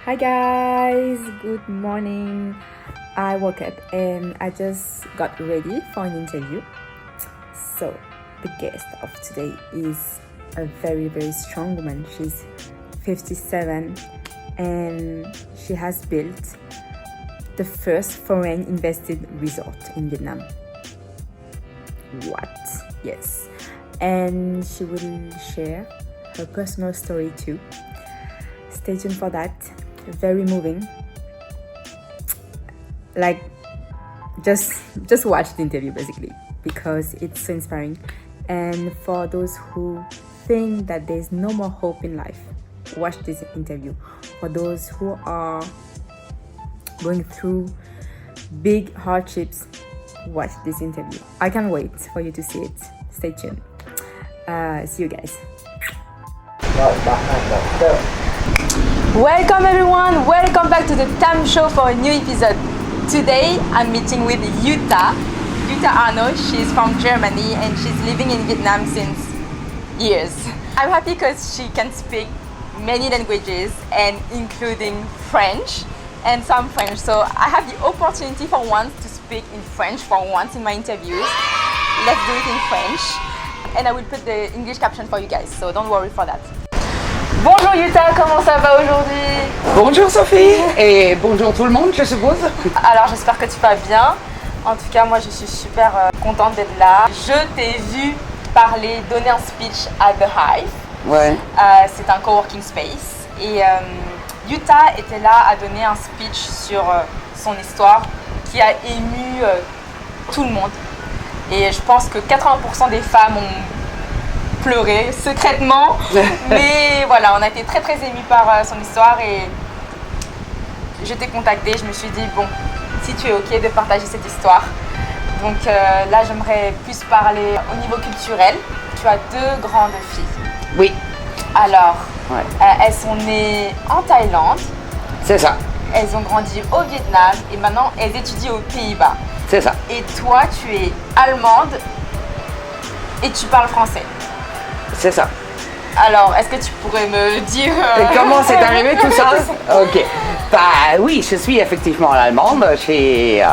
Hi guys, good morning. I woke up and I just got ready for an interview. So, the guest of today is a very, very strong woman. She's 57 and she has built the first foreign invested resort in Vietnam. What? Yes. And she will share her personal story too. Stay tuned for that. Very moving. Like, just watch the interview basically because it's so inspiring. And for those who think that there's no more hope in life, watch this interview. For those who are going through big hardships, watch this interview. I can't wait for you to see it. Stay tuned. See you guys. Welcome everyone, welcome back to the Tam Show for a new episode. Today I'm meeting with Jutta Arnaud. She's from Germany and she's living in Vietnam since years. I'm happy because she can speak many languages and including French and some French. So I have the opportunity for once to speak in French for once in my interviews. Let's do it in French. And I will put the English caption for you guys, so don't worry for that. Bonjour Jutta, comment ça va aujourd'hui? Bonjour Sophie et bonjour tout le monde, je suppose. Alors j'espère que tu vas bien. En tout cas, moi je suis super contente d'être là. Je t'ai vu parler, donner un speech à The Hive. Ouais. C'est un coworking space. Et Jutta était là à donner un speech sur son histoire qui a ému tout le monde. Et je pense que 80% des femmes ont pleuré secrètement, mais voilà, on a été très émus par son histoire et je t'ai contacté, je me suis dit bon, si tu es ok de partager cette histoire. Donc là j'aimerais plus parler au niveau culturel. Tu as deux grandes filles. Oui. Alors, ouais. Elles sont nées en Thaïlande. C'est ça. Elles ont grandi au Vietnam et maintenant elles étudient aux Pays-Bas. C'est ça. Et toi tu es allemande et tu parles français. C'est ça. Alors, est-ce que tu pourrais me dire... Et comment c'est arrivé tout ça? Ok. Bah oui, je suis effectivement allemande. J'ai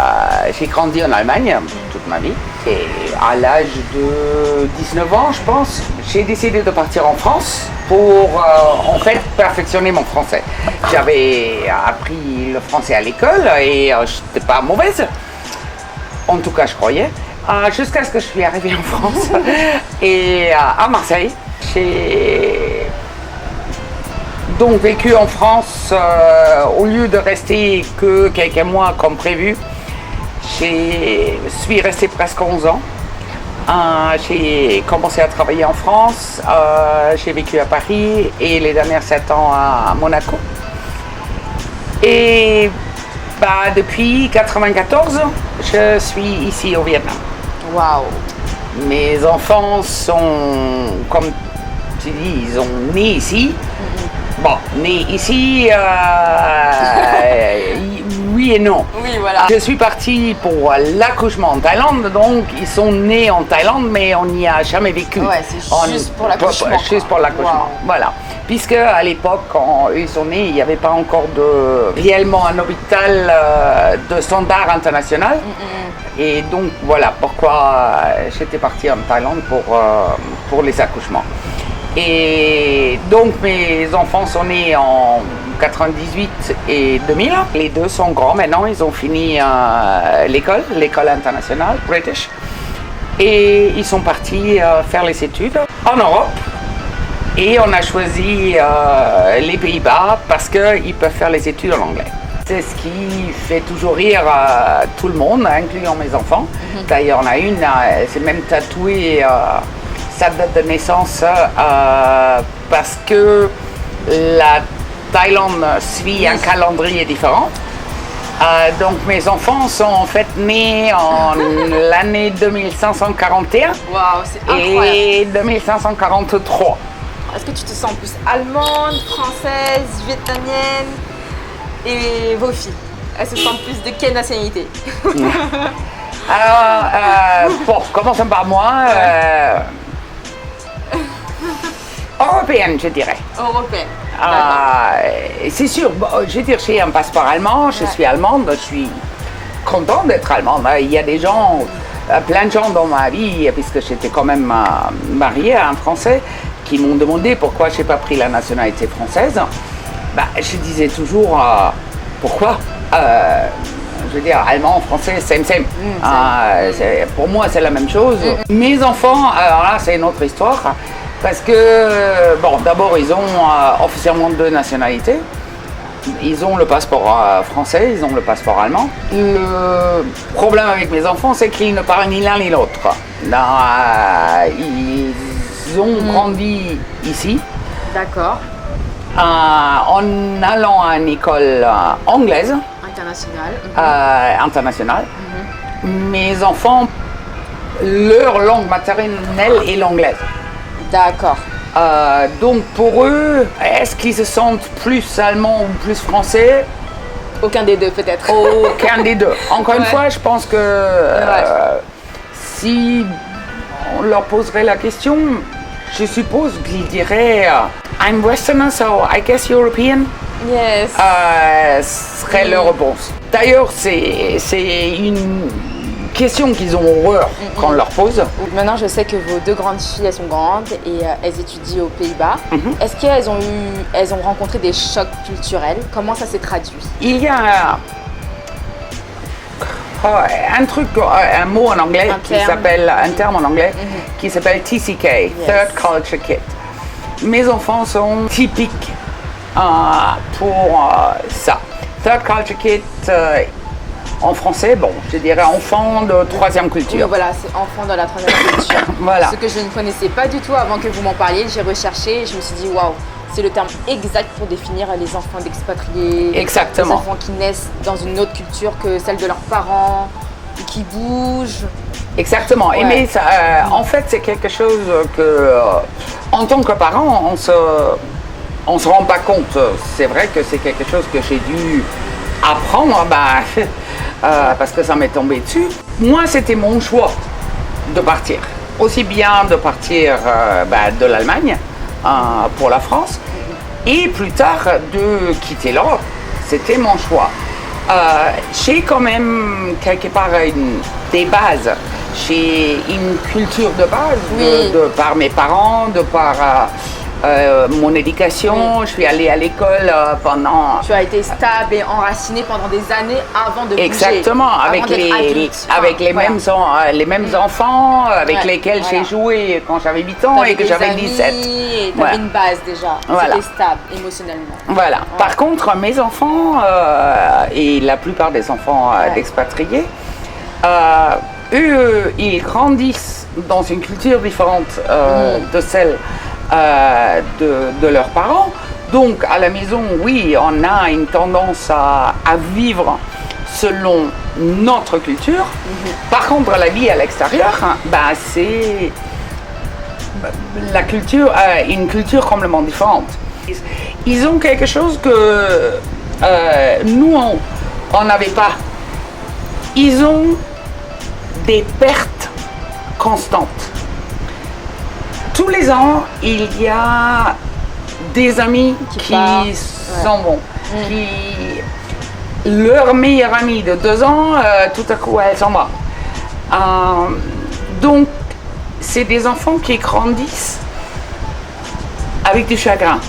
grandi en Allemagne toute ma vie. Et à l'âge de 19 ans, je pense, j'ai décidé de partir en France pour en fait perfectionner mon français. J'avais appris le français à l'école et je n'étais pas mauvaise. En tout cas, je croyais. Jusqu'à ce que je suis arrivée en France et à Marseille. J'ai donc vécu en France au lieu de rester que quelques mois comme prévu. Je suis restée presque 11 ans. J'ai commencé à travailler en France, j'ai vécu à Paris et les dernières 7 ans à Monaco. Et depuis 1994, je suis ici au Vietnam. Waouh! Mes enfants sont, comme tu dis, ils sont nés ici. Bon, nés ici, oui et non. Oui, voilà. Je suis partie pour l'accouchement en Thaïlande, donc ils sont nés en Thaïlande, mais on n'y a jamais vécu. Ouais, c'est juste pour l'accouchement. Juste pour l'accouchement, wow. Voilà. Puisque à l'époque, quand eux sont nés, il n'y avait pas encore réellement un hôpital de standard international. Et donc voilà pourquoi j'étais partie en Thaïlande pour les accouchements. Et donc mes enfants sont nés en 98 et 2000. Les deux sont grands maintenant, ils ont fini l'école internationale British. Et ils sont partis faire les études en Europe. Et on a choisi les Pays-Bas parce qu'ils peuvent faire les études en anglais. C'est ce qui fait toujours rire tout le monde, incluant mes enfants. D'ailleurs, on a une, elle s'est même tatouée sa date de naissance parce que la Thaïlande suit un calendrier différent. Donc mes enfants sont en fait nés en l'année 2541 c'est incroyable. Et 2543. Est-ce que tu te sens plus allemande, française, vietnamienne? Et vos filles, elles se sentent plus de quelle nationalité? Alors, bon, commençons par moi. Européenne, je dirais. Européenne. C'est sûr, bon, je veux dire, j'ai un passeport allemand, je suis allemande, je suis contente d'être allemande. Il y a des gens, plein de gens dans ma vie, puisque j'étais quand même mariée à un Français, qui m'ont demandé pourquoi je n'ai pas pris la nationalité française. Je disais toujours, pourquoi je veux dire, allemand, français, same. Pour moi, c'est la même chose. Mes enfants, alors là, c'est une autre histoire. Parce que, bon, d'abord, ils ont officiellement 2 nationalités. Ils ont le passeport français, ils ont le passeport allemand. Le problème avec mes enfants, c'est qu'ils ne parlent ni l'un ni l'autre. Ils ont grandi ici. D'accord. En allant à une école anglaise. Internationale. Mes enfants, leur langue maternelle est l'anglaise. D'accord. Donc pour eux, est-ce qu'ils se sentent plus allemands ou plus français? Aucun des deux peut-être. Aucun des deux. Encore une fois, je pense que si on leur poserait la question, je suppose qu'ils diraient I'm Westerner, so I guess European. Yes. Serait leur réponse. D'ailleurs, c'est une question qu'ils ont horreur quand on leur pose. Maintenant, je sais que vos 2 grandes filles, elles sont grandes et elles étudient aux Pays-Bas. Est-ce qu'elles ont rencontré des chocs culturels? Comment ça s'est traduit? Il y a un mot en anglais un terme en anglais qui s'appelle TCK, Third Culture Kid. Mes enfants sont typiques pour ça. Third Culture Kid, en français, bon, je dirais enfant de 3e culture. Oui, voilà, c'est enfant de la 3e culture. Voilà. Ce que je ne connaissais pas du tout avant que vous m'en parliez, j'ai recherché et je me suis dit, waouh, c'est le terme exact pour définir les enfants d'expatriés. Exactement. Les enfants qui naissent dans une autre culture que celle de leurs parents, qui bougent. Exactement. Ouais. Mais ça, en fait, c'est quelque chose que, en tant que parent, on se rend pas compte. C'est vrai que c'est quelque chose que j'ai dû apprendre, parce que ça m'est tombé dessus. Moi, c'était mon choix de partir. Aussi bien de partir de l'Allemagne pour la France, et plus tard de quitter l'Europe. C'était mon choix. J'ai quand même quelque part des bases. J'ai une culture de base, de par mes parents, de par mon éducation. Je suis allée à l'école pendant... Tu as été stable et enracinée pendant des années avant de bouger. Exactement, avec les mêmes enfants avec lesquels j'ai joué quand j'avais 8 ans et que j'avais 17. Tu avais une base déjà, c'était stable émotionnellement. Voilà. Par contre, mes enfants, et la plupart des enfants d'expatriés, eux, ils grandissent dans une culture différente de celle de leurs parents. Donc à la maison, oui, on a une tendance à vivre selon notre culture. Par contre, la vie à l'extérieur, c'est la culture, une culture complètement différente. Ils ont quelque chose que nous, on n'avait pas. Ils ont des pertes constantes. Tous les ans, il y a des amis qui s'en vont. Leur meilleure amie de 2 ans, tout à coup, elle s'en va. Donc, c'est des enfants qui grandissent avec du chagrin.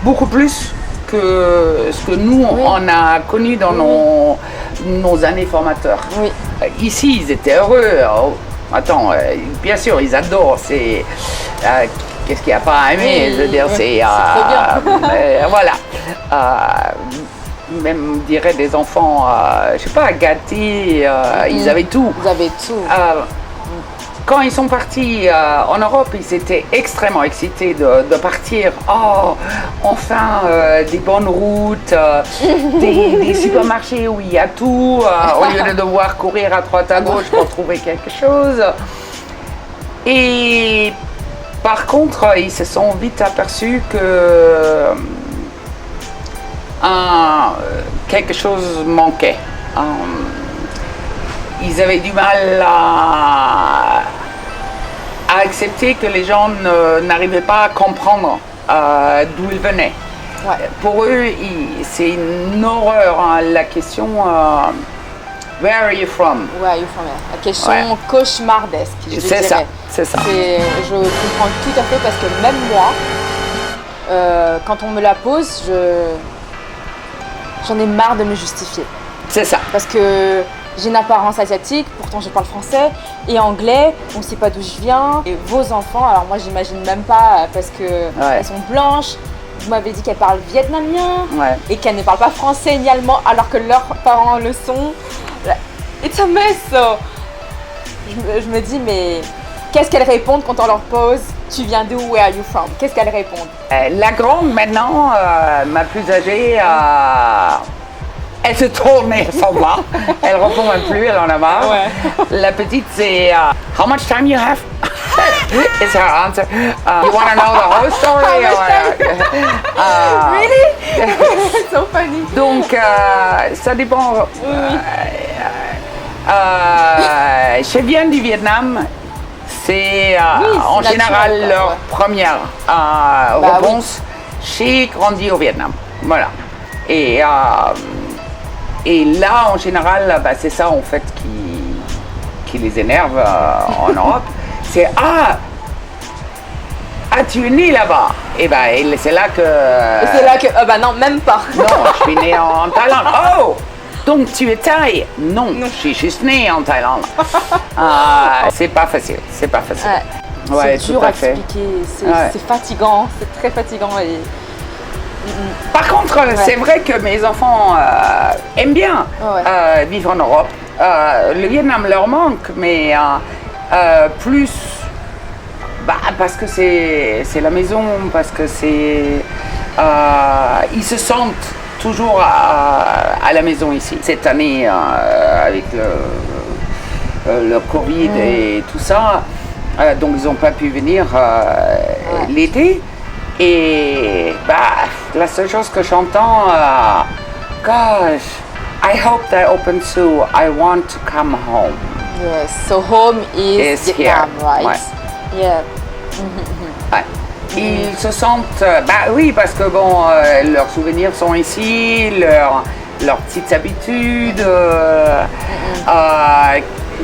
Beaucoup plus que ce que nous, on a connu dans nos années formateurs. Oui. Ici, ils étaient heureux. Attends, bien sûr, ils adorent. Qu'est-ce qu'il n'y a pas à aimer? Je veux dire, c'est trop bien. voilà. Même, je dirais, des enfants, je sais pas, gâtés. Ils avaient tout. Vous avez tout. Quand ils sont partis en Europe, ils étaient extrêmement excités de partir. Oh, enfin, des bonnes routes, des supermarchés où il y a tout, au lieu de devoir courir à droite à gauche pour trouver quelque chose. Et par contre, ils se sont vite aperçus que quelque chose manquait. Ils avaient du mal à accepter que les gens n'arrivaient pas à comprendre d'où ils venaient. Ouais. Pour eux, c'est une horreur, hein, la question Where are you from? Ouais, you from here. La question Ouais. cauchemardesque, je C'est dirais. ça, c'est ça. Je comprends tout à fait parce que même moi, quand on me la pose, j'en ai marre de me justifier. C'est ça. Parce que j'ai une apparence asiatique, pourtant je parle français et anglais, on ne sait pas d'où je viens. Et vos enfants, alors moi j'imagine même pas parce que elles sont blanches. Vous m'avez dit qu'elles parlent vietnamien et qu'elles ne parlent pas français ni allemand alors que leurs parents le sont. It's a mess. So. Je me dis mais qu'est-ce qu'elles répondent quand on leur pose tu viens d'où, where are you from? Qu'est-ce qu'elles répondent? La grande maintenant, ma plus âgée, elle se tourne et elle s'en va. Elle répond même plus, elle en a marre. Ouais. La petite c'est How much time you have? It's her answer. You want to know the whole story? Really? It's so funny. Donc ça dépend. Je viens du Vietnam. C'est en général naturel, leur première réponse. J'ai grandi au Vietnam. Voilà. Et là, en général, c'est ça en fait qui les énerve en Europe. C'est tu es né là-bas. Et c'est là que. Et c'est là que non, même pas. Non, je suis né en Thaïlande. Oh! Donc tu es thaï? Non, je suis juste né en Thaïlande. C'est pas facile, c'est pas facile. Ouais, c'est dur à expliquer, c'est fatigant, c'est très fatigant. Par contre, c'est vrai que mes enfants aiment bien vivre en Europe. Le Vietnam leur manque, mais plus parce que c'est la maison, parce que ils se sentent toujours à la maison ici. Cette année, avec le Covid et tout ça, donc ils n'ont pas pu venir l'été. Et la seule chose que j'entends, gosh, I hope that opens soon. I want to come home. Yes, so home is Vietnam, here. right? Ouais. Yeah. Ouais. Ils se sentent, oui, parce que leurs souvenirs sont ici, leurs petites habitudes.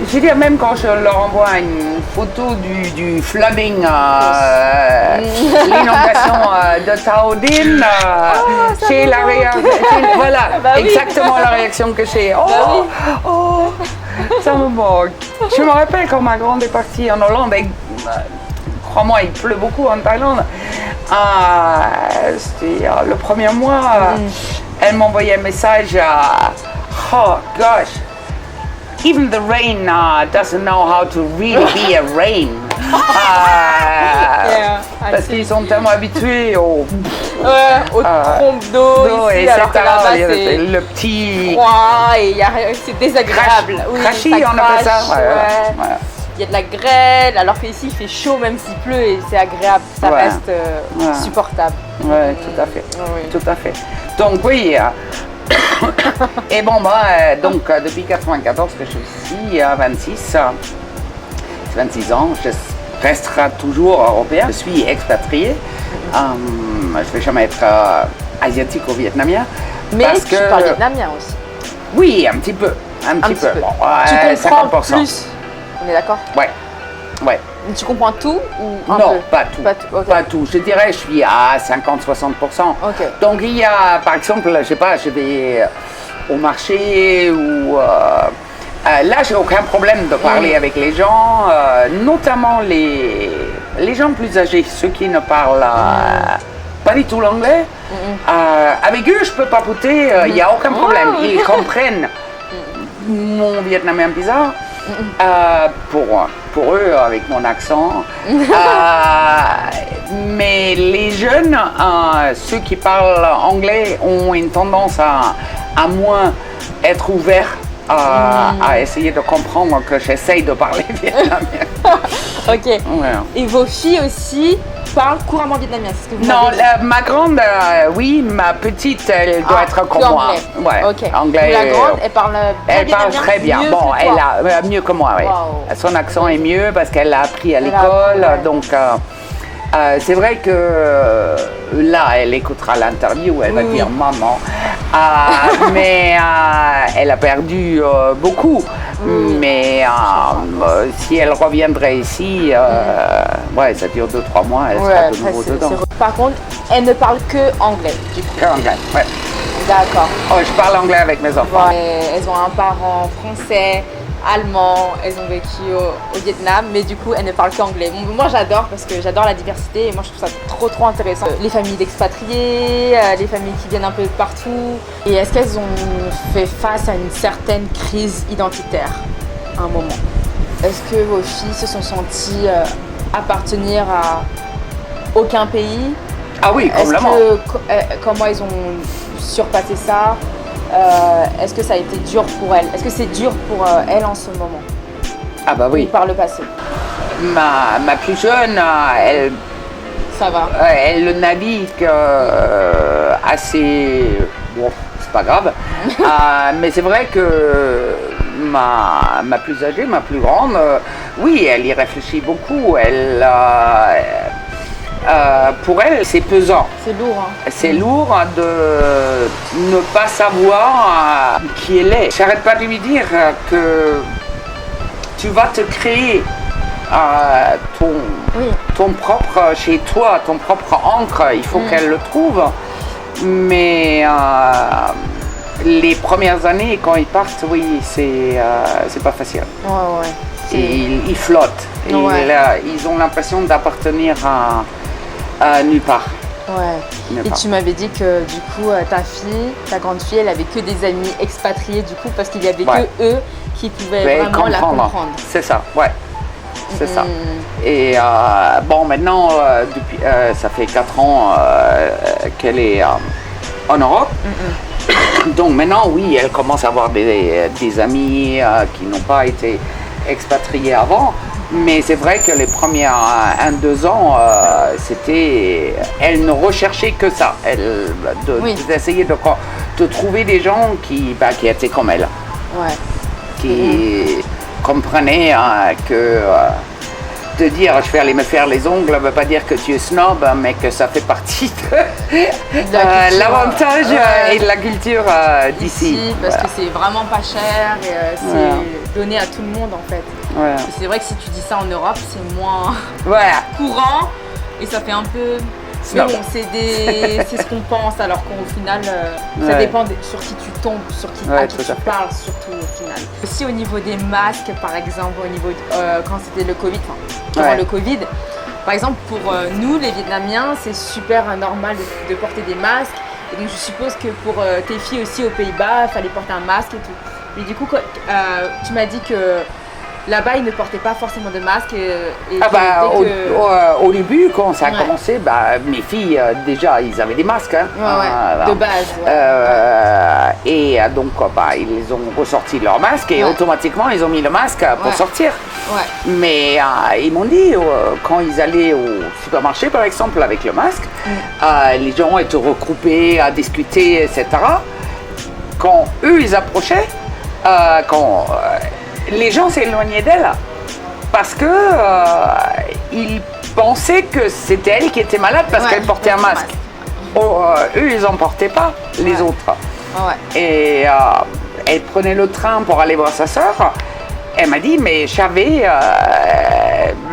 Je veux dire, même quand je leur envoie une photo du flooding, l'inondation de Tao Dinh, c'est la réaction, voilà, exactement la réaction que j'ai. Oh, ça me manque. Je me rappelle quand ma grande est partie en Hollande, crois-moi, il pleut beaucoup en Thaïlande. C'était le premier mois, elle m'envoyait un message, oh gosh. Even the rain doesn't know how to really be a rain. Parce qu'ils sont tellement habitués aux trompes d'eau ici, alors que là-bas c'est le petit froid et c'est désagréable. Crachy, on appelle ça. Il y a de la grêle, alors qu'ici il fait chaud même s'il pleut et c'est agréable, ça reste supportable. Oui, tout à fait. Tout à fait. Donc oui. Et bon, moi, depuis 1994 que je suis ici, à 26 ans, je resterai toujours européen. Je suis expatrié. Je ne vais jamais être asiatique ou vietnamien. Mais tu parles vietnamien aussi. Oui, un petit peu. Un petit peu. Bon, tu comprends 50%. plus. On est d'accord? Ouais. Tu comprends tout ou un Non, peu? pas tout. Okay. Pas tout. Je dirais je suis à 50-60%. Okay. Donc il y a, par exemple, je sais pas, je vais au marché ou là j'ai aucun problème de parler avec les gens, notamment les gens plus âgés, ceux qui ne parlent pas du tout l'anglais. Avec eux je peux papoter, il n'y a aucun problème. Ils comprennent mon vietnamien bizarre. Pour eux, avec mon accent. Mais les jeunes, ceux qui parlent anglais, ont une tendance à moins être ouverts à essayer de comprendre que j'essaye de parler vietnamien. Ok. Ouais. Et vos filles aussi parlent couramment vietnamien, c'est ce que vous Non, m'avez dit. ma grande, oui, ma petite, elle doit être comme moi. Anglais. Ouais, Ok. anglais. La grande, elle parle Elle parle très bien. Mieux Bon, que elle toi. a mieux que moi, oui. Wow. Son accent est mieux parce qu'elle l'a appris à l'école, donc C'est vrai que là, elle écoutera l'interview, elle va dire maman. Mais elle a perdu beaucoup. Mais si elle reviendrait ici, ouais, ça dure 2-3 mois, elle sera de nouveau dedans. Par contre, elle ne parle que anglais, du coup. Que anglais, ouais. D'accord. Oh, je parle anglais avec mes enfants. Elles ont un parent français, allemand, elles ont vécu au Vietnam, mais du coup elles ne parlent qu'anglais. Moi j'adore parce que j'adore la diversité et moi je trouve ça trop intéressant. Les familles d'expatriés, les familles qui viennent un peu de partout. Et est-ce qu'elles ont fait face à une certaine crise identitaire à un moment? Est-ce que vos filles se sont senties appartenir à aucun pays? Ah oui, complètement. Comment ils ont surpassé ça? Est-ce que ça a été dur pour elle? Est-ce que c'est dur pour elle en ce moment? Ah bah oui. Ou par le passé? Ma plus jeune, elle... Ça va. Elle le navigue assez... Bon, c'est pas grave. Mais c'est vrai que ma plus âgée, ma plus grande, oui, elle y réfléchit beaucoup. Elle... pour elle, c'est pesant. C'est lourd. Hein. C'est lourd de ne pas savoir qui elle est. J'arrête pas de lui dire que tu vas te créer ton propre chez toi, ton propre ancre. Il faut qu'elle le trouve. Mais les premières années, quand ils partent, oui, c'est pas facile. Ouais. Et ils flottent. Et ils ont l'impression d'appartenir à nulle part. Ouais. Et tu m'avais dit que du coup ta grande fille, elle avait que des amis expatriés du coup parce qu'il y avait que eux qui pouvaient vraiment la comprendre. C'est ça, ouais. C'est ça. Et bon, maintenant, depuis, ça fait 4 ans qu'elle est en Europe. Donc maintenant, oui, elle commence à avoir des amis qui n'ont pas été expatriés avant. Mais c'est vrai que les premiers 1-2 ans, c'était... Elle ne recherchait que ça. D'essayer de trouver des gens qui étaient comme elle. Ouais. Qui comprenaient que... de dire je vais aller me faire les ongles ne veut pas dire que tu es snob, mais que ça fait partie de l'avantage et de la culture d'ici. Parce que c'est vraiment pas cher et c'est donné à tout le monde en fait. Ouais. Et c'est vrai que si tu dis ça en Europe, c'est moins courant et ça fait un peu... Mais bon, c'est ce qu'on pense, alors qu'au final, ça dépend sur qui tu tombes, sur à qui tu parles, surtout au final. Aussi au niveau des masques, par exemple, au niveau quand c'était le Covid, pendant le Covid, par exemple, pour nous, les Vietnamiens, c'est super normal de porter des masques. Et donc, je suppose que pour tes filles aussi aux Pays-Bas, il fallait porter un masque et tout. Mais du coup, tu m'as dit que là-bas, ils ne portaient pas forcément de masque. Au début, quand ça a commencé, mes filles, déjà, ils avaient des masques. Hein, de base. Et donc, ils ont ressorti leur masque et automatiquement, ils ont mis le masque pour sortir. Ouais. Mais ils m'ont dit, quand ils allaient au supermarché, par exemple, avec le masque, les gens étaient regroupés à discuter, etc. Quand eux, ils approchaient, les gens s'éloignaient d'elle parce que ils pensaient que c'était elle qui était malade parce qu'elle portait un masque. Eux, ils n'en portaient pas, les autres. Et elle prenait le train pour aller voir sa sœur. Elle m'a dit, mais j'avais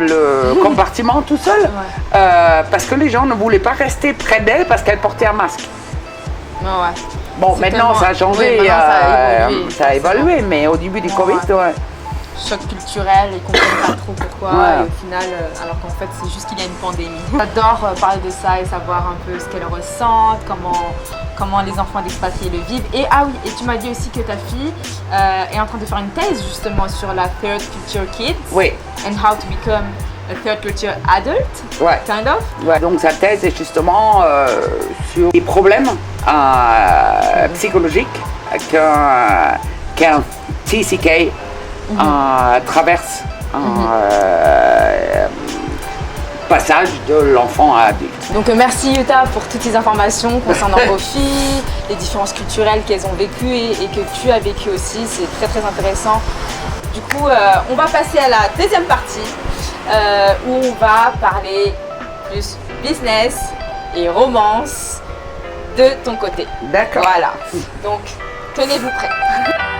le compartiment tout seul parce que les gens ne voulaient pas rester près d'elle parce qu'elle portait un masque. Bon, maintenant ça a changé, ça a évolué, mais au début du Covid, choc culturel, ils comprennent pas trop pourquoi, et au final, alors qu'en fait c'est juste qu'il y a une pandémie. J'adore parler de ça et savoir un peu ce qu'elles ressentent, comment les enfants d'expatriés le vivent. Et et tu m'as dit aussi que ta fille est en train de faire une thèse justement sur la Third Culture Kids. Oui. And how to become a Third Culture adult, kind of. Ouais. Donc sa thèse est justement sur les problèmes psychologiques qu'un TCK traverse passage de l'enfant à adulte. Donc merci Yuta pour toutes ces informations concernant vos filles, les différences culturelles qu'elles ont vécues et que tu as vécues aussi, c'est très intéressant. Du coup, on va passer à la deuxième partie où on va parler plus business et romance de ton côté. D'accord. Voilà. Donc, tenez-vous prêts.